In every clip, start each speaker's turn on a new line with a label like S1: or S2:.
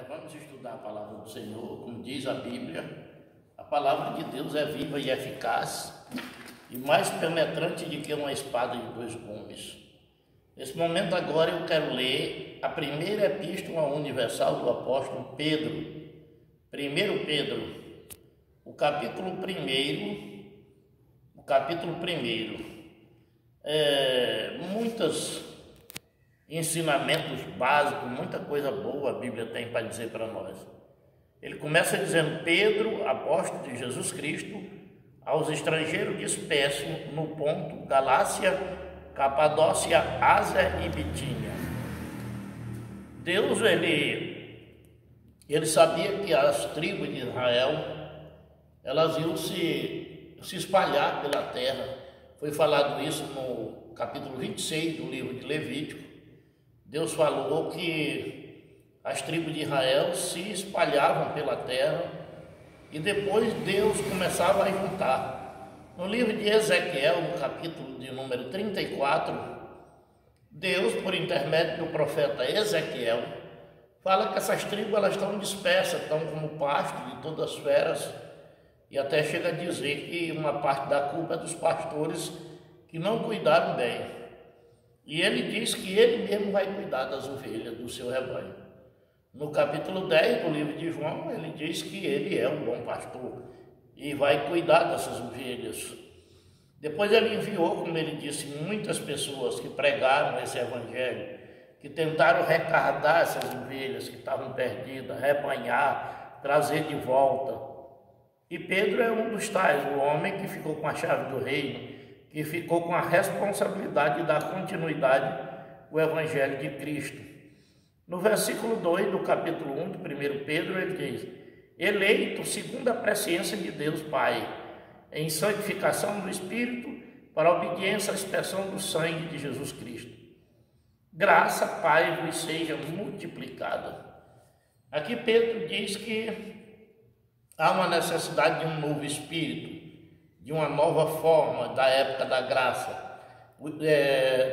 S1: Vamos estudar a palavra do Senhor, como diz a Bíblia. A palavra de Deus é viva e eficaz e mais penetrante do que uma espada de dois gumes. Nesse momento agora eu quero ler a primeira epístola universal do apóstolo Pedro. 1 Pedro, o capítulo 1. Muitos ensinamentos básicos, muita coisa boa a Bíblia tem para dizer para nós. Ele começa dizendo: Pedro, apóstolo de Jesus Cristo, aos estrangeiros dispersos no Ponto, Galácia, Capadócia, Ásia e Bitínia. Deus, ele sabia que as tribos de Israel, elas iam se espalhar pela terra. Foi falado isso no capítulo 26 do livro de Levítico. Deus falou que as tribos de Israel se espalhavam pela terra e depois Deus começava a juntar. No livro de Ezequiel, no capítulo de número 34, Deus, por intermédio do profeta Ezequiel, fala que essas tribos elas estão dispersas, estão como pasto de todas as feras, e até chega a dizer que uma parte da culpa é dos pastores que não cuidaram bem. E ele diz que ele mesmo vai cuidar das ovelhas do seu rebanho. No capítulo 10 do livro de João, ele diz que ele é um bom pastor e vai cuidar dessas ovelhas. Depois ele enviou, como ele disse, muitas pessoas que pregaram esse evangelho, que tentaram retardar essas ovelhas que estavam perdidas, rebanhar, trazer de volta. E Pedro é um dos tais, o homem que ficou com a chave do reino, que ficou com a responsabilidade de dar continuidade ao Evangelho de Cristo. No versículo 2 do capítulo 1 de 1 Pedro, ele diz: eleito segundo a presciência de Deus Pai, em santificação do Espírito, para a obediência à expressão do sangue de Jesus Cristo. Graça, Pai, vos seja multiplicada. Aqui Pedro diz que há uma necessidade de um novo Espírito, de uma nova forma da época da graça,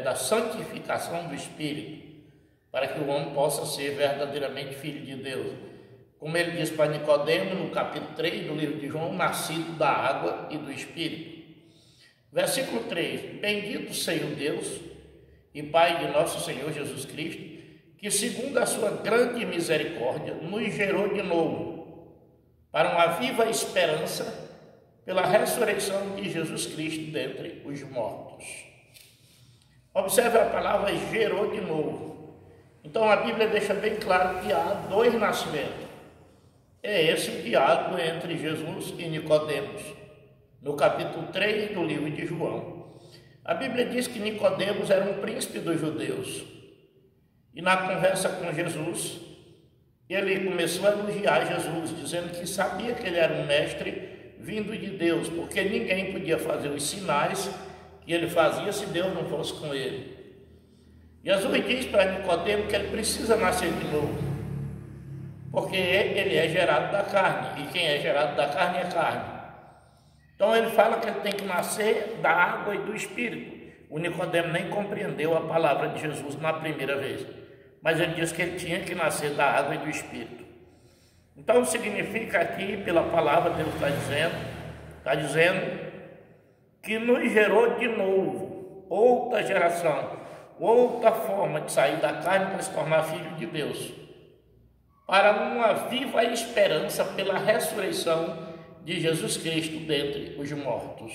S1: da santificação do Espírito, para que o homem possa ser verdadeiramente filho de Deus. Como ele diz para Nicodemo no capítulo 3 do livro de João, nascido da água e do Espírito. Versículo 3: bendito seja o Deus e Pai de nosso Senhor Jesus Cristo, que segundo a sua grande misericórdia nos gerou de novo para uma viva esperança pela ressurreição de Jesus Cristo dentre os mortos. Observe a palavra gerou de novo. Então a Bíblia deixa bem claro que há dois nascimentos. É esse o diálogo entre Jesus e Nicodemos, no capítulo 3 do livro de João. A Bíblia diz que Nicodemos era um príncipe dos judeus. E na conversa com Jesus, ele começou a elogiar Jesus, dizendo que sabia que ele era um mestre vindo de Deus, porque ninguém podia fazer os sinais que ele fazia se Deus não fosse com ele. Jesus diz para Nicodemo que ele precisa nascer de novo, porque ele é gerado da carne, e quem é gerado da carne é carne. Então ele fala que ele tem que nascer da água e do Espírito. O Nicodemo nem compreendeu a palavra de Jesus na primeira vez, mas ele diz que ele tinha que nascer da água e do Espírito. Então significa aqui, pela palavra, Deus está dizendo que nos gerou de novo, outra geração, outra forma de sair da carne para se tornar filho de Deus, para uma viva esperança pela ressurreição de Jesus Cristo dentre os mortos.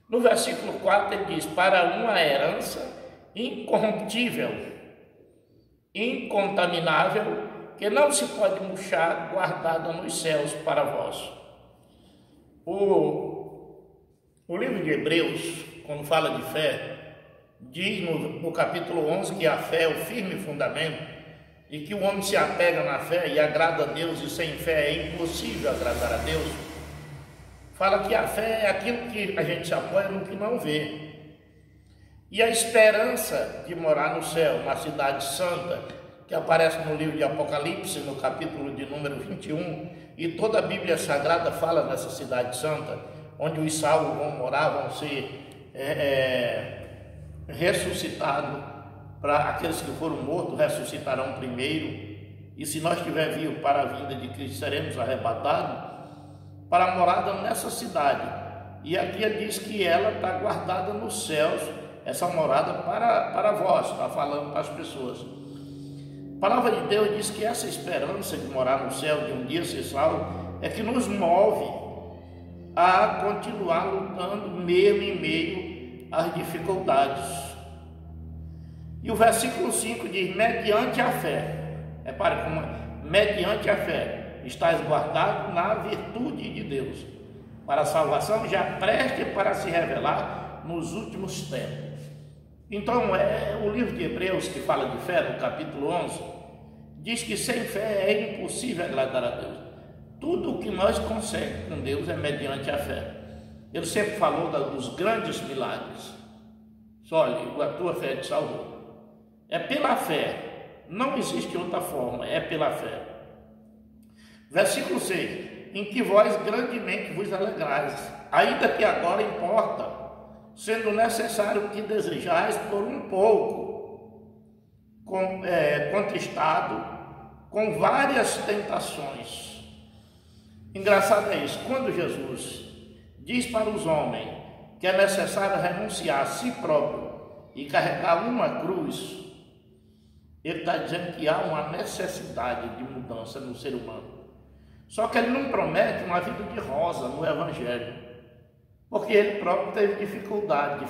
S1: No versículo 4 ele diz: para uma herança incorruptível, incontaminável, que não se pode murchar, guardada nos céus para vós. O livro de Hebreus, quando fala de fé, diz no capítulo 11 que a fé é o firme fundamento e que o homem se apega na fé e agrada a Deus, e sem fé é impossível agradar a Deus. Fala que a fé é aquilo que a gente se apoia no que não vê. E a esperança de morar no céu, uma cidade santa, que aparece no livro de Apocalipse, no capítulo de número 21, e toda a Bíblia Sagrada fala dessa cidade santa, onde os salvos vão morar, vão ser ressuscitados, para aqueles que foram mortos ressuscitarão primeiro, e se nós estiver vivos para a vinda de Cristo, seremos arrebatados para a morada nessa cidade. E aqui ele diz que ela está guardada nos céus, essa morada para vós, está falando para as pessoas. A palavra de Deus diz que essa esperança de morar no céu, de um dia ser salvo, é que nos move a continuar lutando mesmo em meio às dificuldades. E o versículo 5 diz: mediante a fé, repare como mediante a fé, estás guardado na virtude de Deus, para a salvação já preste para se revelar nos últimos tempos. Então, o livro de Hebreus, que fala de fé, no capítulo 11, diz que sem fé é impossível agradar a Deus. Tudo o que nós conseguimos com Deus é mediante a fé. Ele sempre falou dos grandes milagres. Só olha, a tua fé te salvou. É pela fé, não existe outra forma, é pela fé. Versículo 6: em que vós grandemente vos alegrais, ainda que agora importa, sendo necessário que desejais por um pouco, contristado, com várias tentações. Engraçado é isso, quando Jesus diz para os homens que é necessário renunciar a si próprio e carregar uma cruz, ele está dizendo que há uma necessidade de mudança no ser humano. Só que ele não promete uma vida de rosa no Evangelho, porque ele próprio teve dificuldade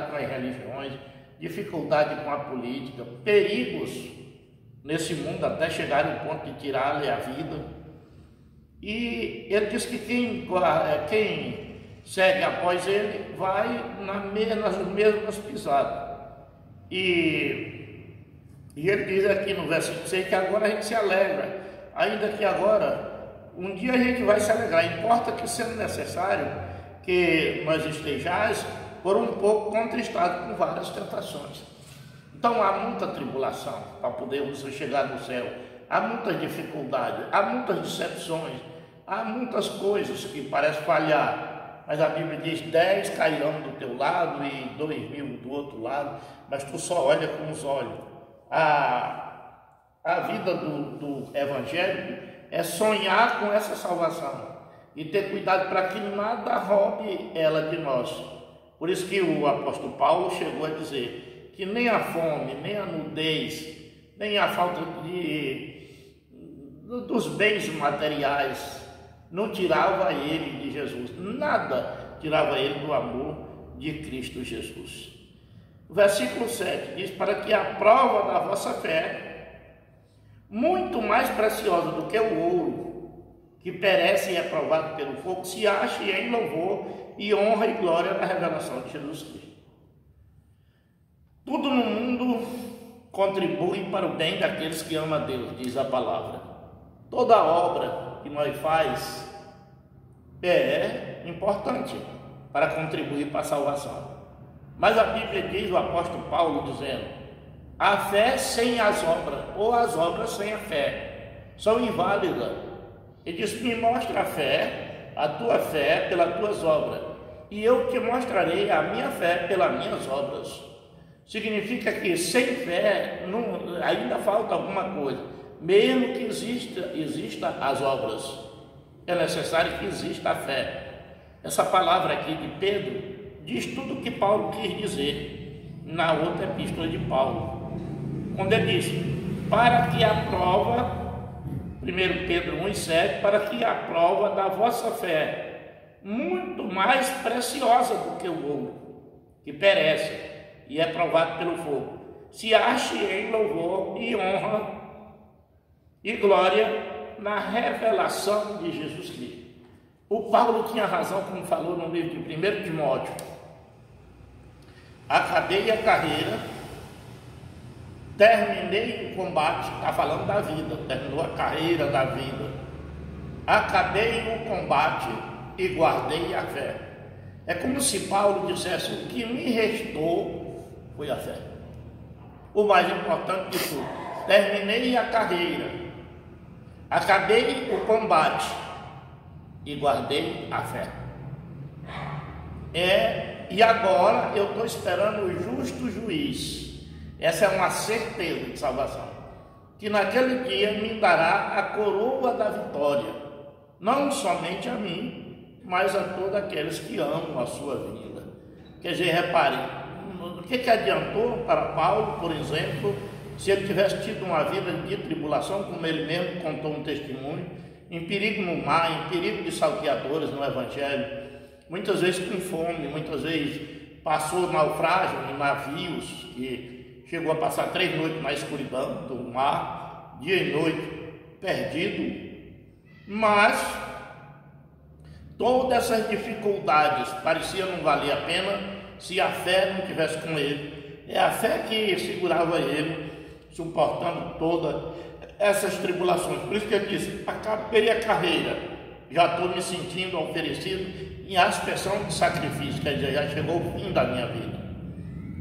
S1: com as religiões, dificuldade com a política, perigos nesse mundo até chegar ao ponto de tirar-lhe a vida. E ele diz que quem segue após ele vai nas mesmas pisadas. E ele diz aqui no versículo 6 que agora a gente se alegra, ainda que agora, um dia a gente vai se alegrar, importa que sendo necessário que nós estejais por um pouco contristados com várias tentações. Então há muita tribulação para podermos chegar no céu, há muitas dificuldades, há muitas decepções, há muitas coisas que parecem falhar, mas a Bíblia diz: 10 cairão do teu lado e 2.000 do outro lado, mas tu só olha com os olhos. A vida do Evangelho é sonhar com essa salvação e ter cuidado para que nada roube ela de nós. Por isso que o apóstolo Paulo chegou a dizer que nem a fome, nem a nudez, nem a falta dos bens materiais não tirava ele de Jesus, nada tirava ele do amor de Cristo Jesus. O versículo 7 diz: para que a prova da vossa fé, muito mais preciosa do que o ouro, que perece e é provado pelo fogo, se ache em louvor e honra e glória na revelação de Jesus Cristo. Tudo no mundo contribui para o bem daqueles que amam a Deus, diz a palavra. Toda obra que nós faz é importante para contribuir para a salvação. Mas a Bíblia diz, o apóstolo Paulo dizendo: a fé sem as obras, ou as obras sem a fé, são inválidas. Ele diz: me mostra a fé, a tua fé pelas tuas obras, e eu te mostrarei a minha fé pelas minhas obras. Significa que sem fé ainda falta alguma coisa. Mesmo que exista as obras, é necessário que exista a fé. Essa palavra aqui de Pedro diz tudo o que Paulo quis dizer na outra epístola de Paulo, quando ele diz: para que a prova, 1 Pedro 1,7, para que a prova da vossa fé, muito mais preciosa do que o ouro, que perece e é provado pelo fogo, se ache em louvor e honra e glória na revelação de Jesus Cristo. O Paulo tinha razão, como falou no livro de 1 Timóteo: acabei a carreira, terminei o combate. Está falando da vida, terminou a carreira da vida. Acabei o combate e guardei a fé. É como se Paulo dissesse: o que me restou foi a fé. O mais importante de tudo: terminei a carreira, acabei o combate e guardei a fé. E agora eu estou esperando o justo juiz. Essa é uma certeza de salvação. que naquele dia me dará a coroa da vitória, não somente a mim, mas a todos aqueles que amam a sua vinda. Quer dizer, reparem, o que adiantou para Paulo, por exemplo, se ele tivesse tido uma vida de tribulação, como ele mesmo contou um testemunho, em perigo no mar, em perigo de salteadores no Evangelho, muitas vezes com fome, muitas vezes passou naufrágio em navios, que chegou a passar 3 noites na escuridão do mar, dia e noite, perdido. Mas todas essas dificuldades pareciam não valer a pena se a fé não estivesse com ele. É a fé que segurava ele, suportando todas essas tribulações. Por isso que ele disse: acabei a carreira, já estou me sentindo oferecido em aspersão de sacrifício, quer dizer, já chegou o fim da minha vida.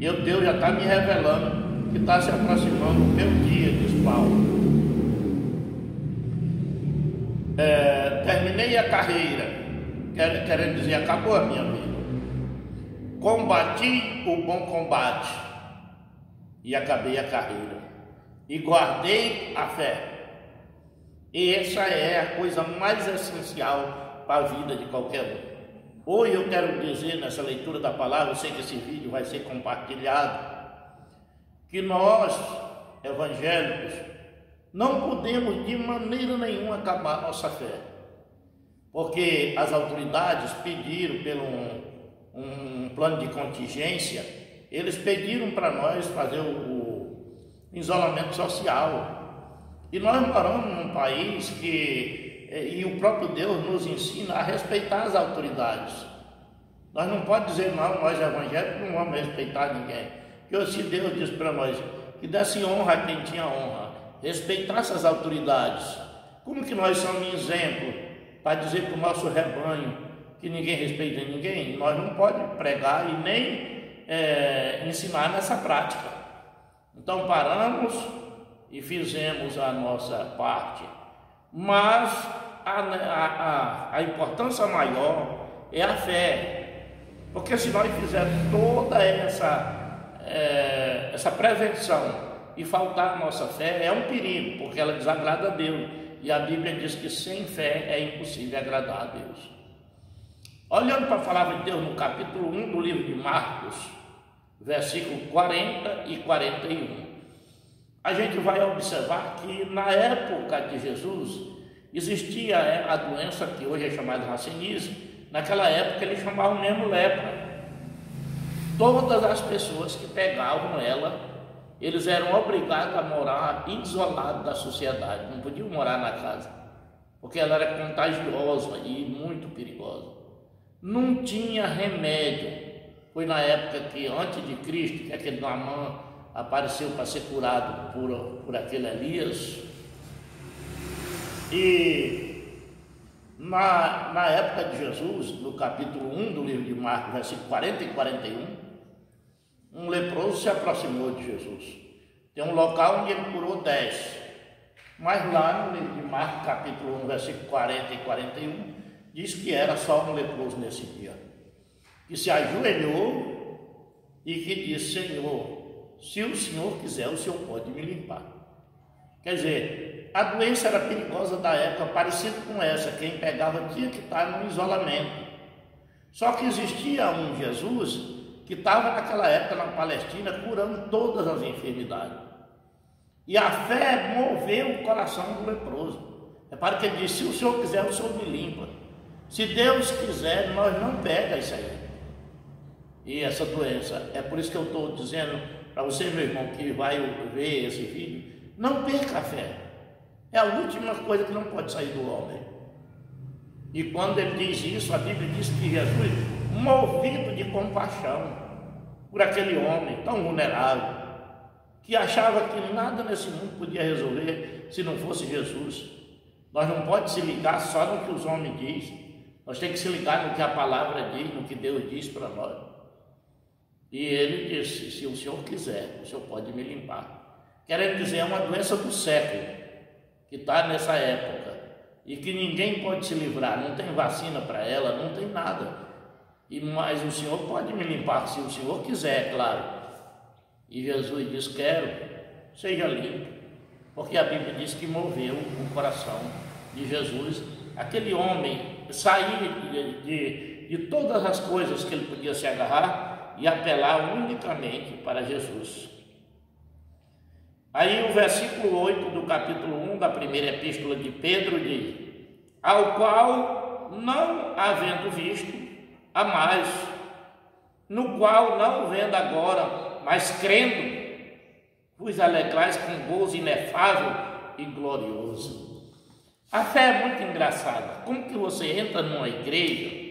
S1: E Deus já está me revelando que está se aproximando o meu dia, diz Paulo. Terminei a carreira, querendo dizer, acabou a minha vida. Combati o bom combate e acabei a carreira. E guardei a fé. E essa é a coisa mais essencial para a vida de qualquer um. Hoje eu quero dizer, nessa leitura da palavra, eu sei que esse vídeo vai ser compartilhado, que nós, evangélicos, não podemos de maneira nenhuma acabar a nossa fé. Porque as autoridades pediram pelo um plano de contingência, eles pediram para nós fazer o isolamento social. E nós moramos num país e o próprio Deus nos ensina a respeitar as autoridades. Nós não podemos dizer, não, nós evangélicos não vamos respeitar ninguém. Porque se Deus diz para nós que desse honra a quem tinha honra, respeitasse as autoridades, como que nós somos um exemplo para dizer para o nosso rebanho que ninguém respeita ninguém? Nós não podemos pregar e nem ensinar nessa prática. Então paramos e fizemos a nossa parte. Mas a importância maior é a fé, porque se nós fizermos toda essa prevenção e faltar a nossa fé, é um perigo, porque ela desagrada a Deus, e a Bíblia diz que sem fé é impossível agradar a Deus. Olhando para a palavra de Deus no capítulo 1 do livro de Marcos, versículo 40 e 41, a gente vai observar que na época de Jesus existia a doença que hoje é chamada racinismo. Naquela época eles chamavam mesmo lepra. Todas as pessoas que pegavam ela, eles eram obrigados a morar isolados da sociedade, não podiam morar na casa, porque ela era contagiosa e muito perigosa. Não tinha remédio. Foi na época que, antes de Cristo, que aquele Naamã apareceu para ser curado por aquele Elias. E na época de Jesus, no capítulo 1 do livro de Marcos, versículo 40 e 41, um leproso se aproximou de Jesus. Tem um local onde ele curou 10, mas lá no livro de Marcos, capítulo 1, versículo 40 e 41, diz que era só um leproso nesse dia, que se ajoelhou e que disse: Senhor, se o Senhor quiser, o Senhor pode me limpar. Quer dizer, a doença era perigosa da época, parecida com essa. Quem pegava tinha que estar no isolamento. Só que existia um Jesus que estava naquela época na Palestina curando todas as enfermidades. E a fé moveu o coração do leproso. Repare que ele disse: se o Senhor quiser, o Senhor me limpa. Se Deus quiser, nós não pega isso aí. E essa doença, é por isso que eu estou dizendo para você, meu irmão, que vai ver esse vídeo, não perca a fé. É a última coisa que não pode sair do homem. E quando ele diz isso, a Bíblia diz que Jesus, movido de compaixão por aquele homem tão vulnerável, que achava que nada nesse mundo podia resolver se não fosse Jesus. Nós não podemos se ligar só no que os homens dizem. Nós temos que se ligar no que a palavra diz, no que Deus diz para nós. E ele disse: se o Senhor quiser, o Senhor pode me limpar. Querendo dizer, é uma doença do século, que está nessa época, e que ninguém pode se livrar, não tem vacina para ela, não tem nada. Mas o Senhor pode me limpar, se o Senhor quiser, é claro. E Jesus diz: quero, seja limpo. porque a Bíblia diz que moveu o coração de Jesus, aquele homem sair de todas as coisas que ele podia se agarrar e apelar unicamente para Jesus. Aí o versículo 8 do capítulo 1 da primeira epístola de Pedro diz: ao qual, não havendo visto, há mais, no qual, não vendo agora, mas crendo, vos alegrais com gozo inefável e glorioso. A fé é muito engraçada. Como que você entra numa igreja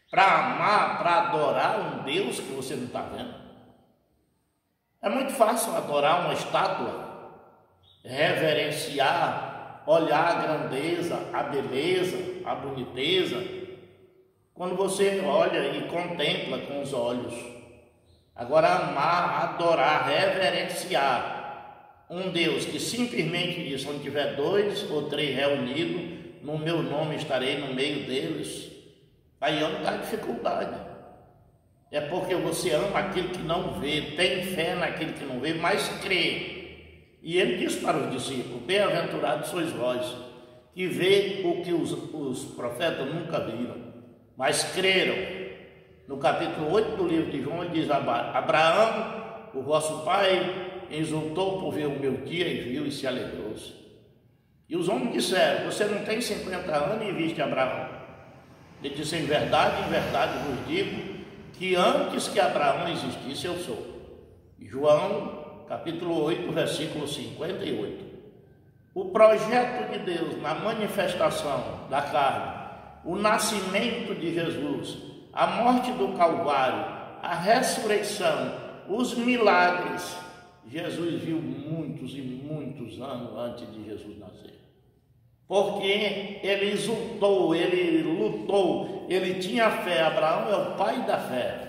S1: para amar, para adorar um Deus que você não está vendo? É muito fácil adorar uma estátua, reverenciar, olhar a grandeza, a beleza, a boniteza, quando você olha e contempla com os olhos. Agora, amar, adorar, reverenciar um Deus que simplesmente diz: onde tiver 2 ou 3 reunidos, no meu nome estarei no meio deles. Aí onde está a dificuldade. É porque você ama aquele que não vê, tem fé naquele que não vê, mas crê. E ele diz para os discípulos: bem-aventurados sois vós, que vê o que os profetas nunca viram, mas creram. No capítulo 8 do livro de João, ele diz: Abraão, o vosso pai, exultou por ver o meu dia e viu e se alegrou-se. E os homens disseram: você não tem 50 anos e viste Abraão? Ele disse: em verdade vos digo, que antes que Abraão existisse eu sou. João, capítulo 8, versículo 58. O projeto de Deus na manifestação da carne, o nascimento de Jesus, a morte do Calvário, a ressurreição, os milagres, Jesus viu muitos e muitos anos antes de Jesus nascer. Porque ele exultou, ele lutou, ele tinha fé. Abraão é o pai da fé.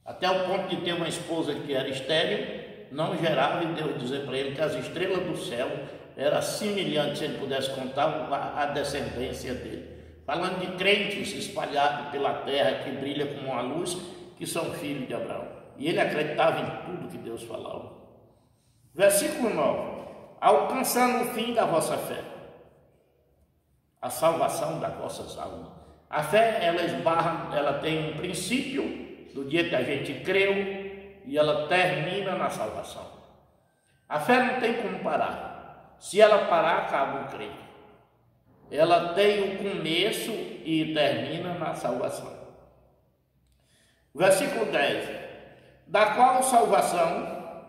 S1: Até o ponto de ter uma esposa que era estéril, não gerava, e Deus dizer para ele que as estrelas do céu eram semelhantes, se ele pudesse contar, a descendência dele. Falando de crentes espalhados pela terra, que brilha como uma luz, que são filhos de Abraão. E ele acreditava em tudo que Deus falava. Versículo 9. Alcançando o fim da vossa fé, a salvação das vossas almas. A fé, ela tem um princípio do dia que a gente creu e ela termina na salvação. A fé não tem como parar. Se ela parar, acaba o crer. Ela tem um começo e termina na salvação. Versículo 10. Da qual salvação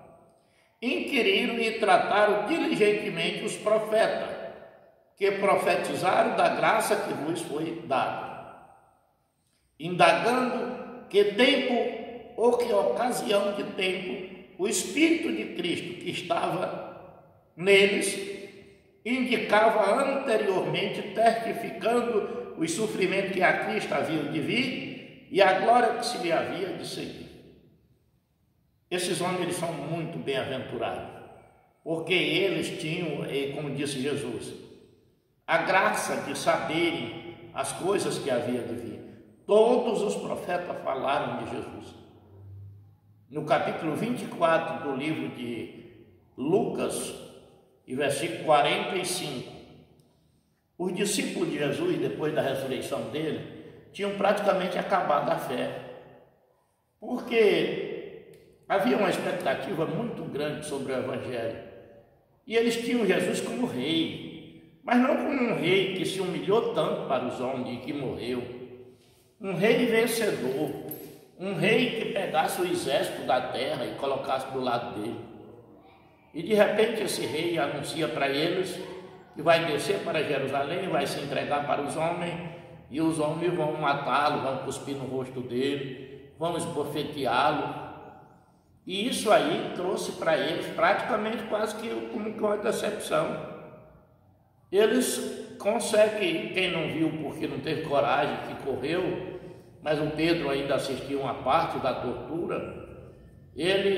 S1: inquiriram e trataram diligentemente os profetas, que profetizaram da graça que vos foi dada, indagando que tempo ou que ocasião de tempo o Espírito de Cristo que estava neles indicava anteriormente, testificando os sofrimentos que a Cristo havia de vir e a glória que se lhe havia de seguir. Esses homens, eles são muito bem-aventurados, porque eles tinham, como disse Jesus, a graça de saberem as coisas que havia de vir. Todos os profetas falaram de Jesus. No capítulo 24 do livro de Lucas, e versículo 45, os discípulos de Jesus, depois da ressurreição dele, tinham praticamente acabado a fé, porque havia uma expectativa muito grande sobre o Evangelho, e eles tinham Jesus como rei, mas não como um rei que se humilhou tanto para os homens e que morreu, um rei vencedor, um rei que pegasse o exército da terra e colocasse do lado dele. E de repente esse rei anuncia para eles que vai descer para Jerusalém, vai se entregar para os homens, e os homens vão matá-lo, vão cuspir no rosto dele, vão esbofeteá-lo. E isso aí trouxe para eles praticamente quase que como uma decepção. Eles conseguem, quem não viu porque não teve coragem, que correu, mas o Pedro ainda assistiu uma parte da tortura,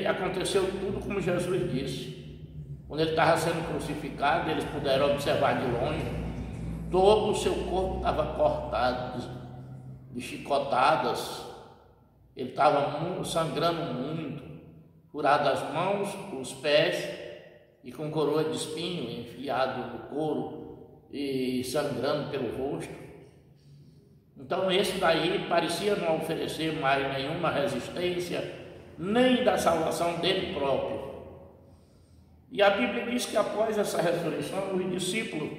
S1: aconteceu tudo como Jesus disse. Quando ele estava sendo crucificado, eles puderam observar de longe, todo o seu corpo estava cortado de chicotadas, ele estava sangrando muito, furado as mãos, os pés, e com coroa de espinho enfiado no couro e sangrando pelo rosto. Então esse daí parecia não oferecer mais nenhuma resistência, nem da salvação dele próprio. E a Bíblia diz que após essa ressurreição, os discípulos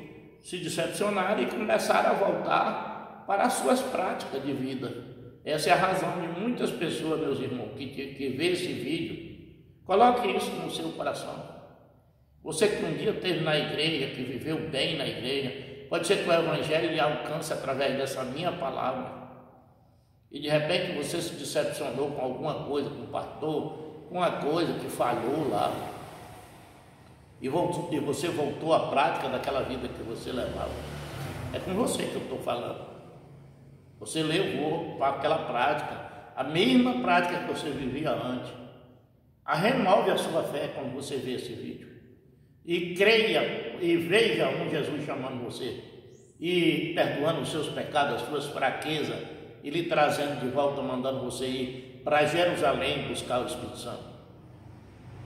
S1: se decepcionaram e começaram a voltar para as suas práticas de vida. Essa é a razão de muitas pessoas, meus irmãos, que vê esse vídeo. Coloque isso no seu coração. Você que um dia esteve na igreja, que viveu bem na igreja, pode ser que o Evangelho lhe alcance através dessa minha palavra. E de repente você se decepcionou com alguma coisa, com o pastor, com uma coisa que falhou lá. E você voltou à prática daquela vida que você levava. É com você que eu estou falando. Você levou para aquela prática, a mesma prática que você vivia antes. Renove a sua fé quando você vê esse vídeo. E creia e veja um Jesus chamando você e perdoando os seus pecados, as suas fraquezas, e lhe trazendo de volta, mandando você ir para Jerusalém buscar o Espírito Santo.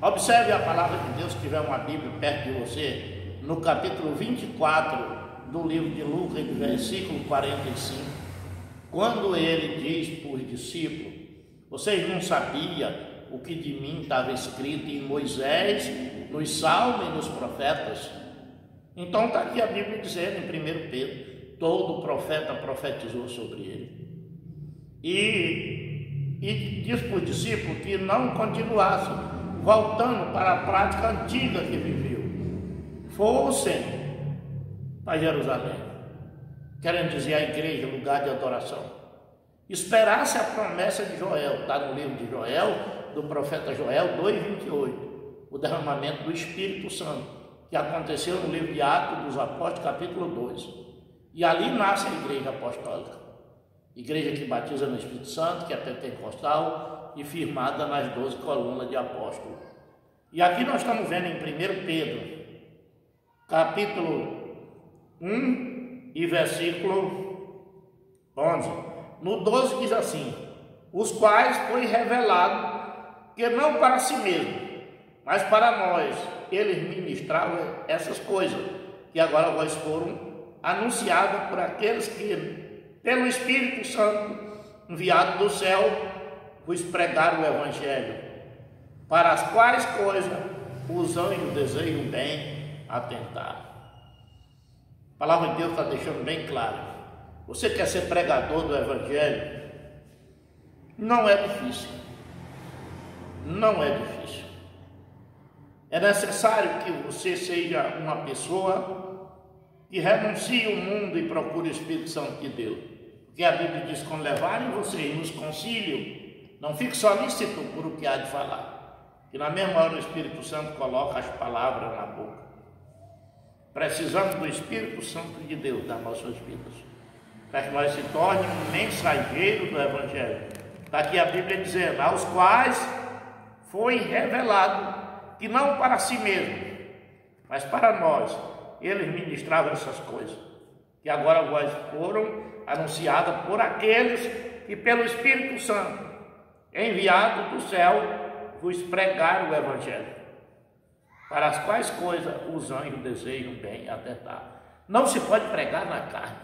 S1: Observe a palavra de Deus, se tiver uma Bíblia perto de você, no capítulo 24 do livro de Lucas, do versículo 45, quando ele diz para os discípulos: vocês não sabiam o que de mim estava escrito em Moisés, nos Salmos e nos profetas? Então está aqui a Bíblia dizendo em 1 Pedro: todo profeta profetizou sobre ele. E diz para os discípulos que não continuassem voltando para a prática antiga que viveu, fossem para Jerusalém, querendo dizer a igreja, lugar de adoração, esperasse a promessa de Joel, está no livro de Joel, do profeta Joel 2,28, o derramamento do Espírito Santo, que aconteceu no livro de Atos dos Apóstolos, capítulo 2, e ali nasce a igreja apostólica, igreja que batiza no Espírito Santo, que é pentecostal e firmada nas 12 colunas de apóstolo. E aqui nós estamos vendo em 1 Pedro, capítulo 1 e versículo 11. No 12 diz assim: os quais foi revelado que não para si mesmo, mas para nós, eles ministravam essas coisas, que agora vós foram anunciadas por aqueles que, pelo Espírito Santo, enviado do céu, vos pregaram o Evangelho, para as quais coisas os anjos desejam bem atentar. A palavra de Deus está deixando bem claro. Você quer ser pregador do Evangelho? Não é difícil. Não é difícil. É necessário que você seja uma pessoa que renuncie o mundo e procure o Espírito Santo de Deus. Porque a Bíblia diz: quando levarem vocês nos concílios, não fique solícito por o que há de falar, que na mesma hora o Espírito Santo coloca as palavras na boca. Precisamos do Espírito Santo de Deus nas nossas vidas, para que nós se torne um mensageiro do Evangelho. Está aqui a Bíblia dizendo: aos quais foi revelado que não para si mesmo, mas para nós, eles ministravam essas coisas, que agora vós foram anunciadas por aqueles que pelo Espírito Santo, enviado do céu, vos pregaram o Evangelho, para as quais coisas os anjos desejam bem atentar. Não se pode pregar na carne,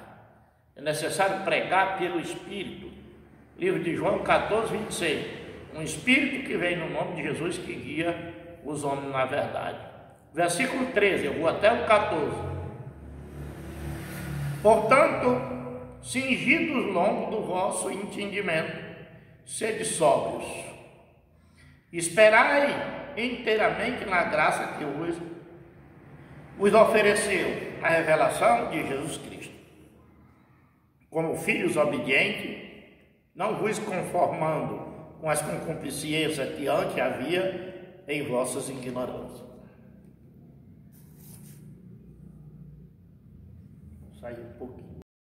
S1: é necessário pregar pelo Espírito. Livro de João 14, 26. Um Espírito que vem no nome de Jesus, que guia os homens na verdade. Versículo 13, eu vou até o 14. Portanto, cingidos os lombos do vosso entendimento, sede sóbrios, esperai inteiramente na graça que vos ofereceu a revelação de Jesus Cristo. Como filhos obedientes, não vos conformando com as concupiscências que antes havia em vossas ignorâncias. Vou sair um pouquinho.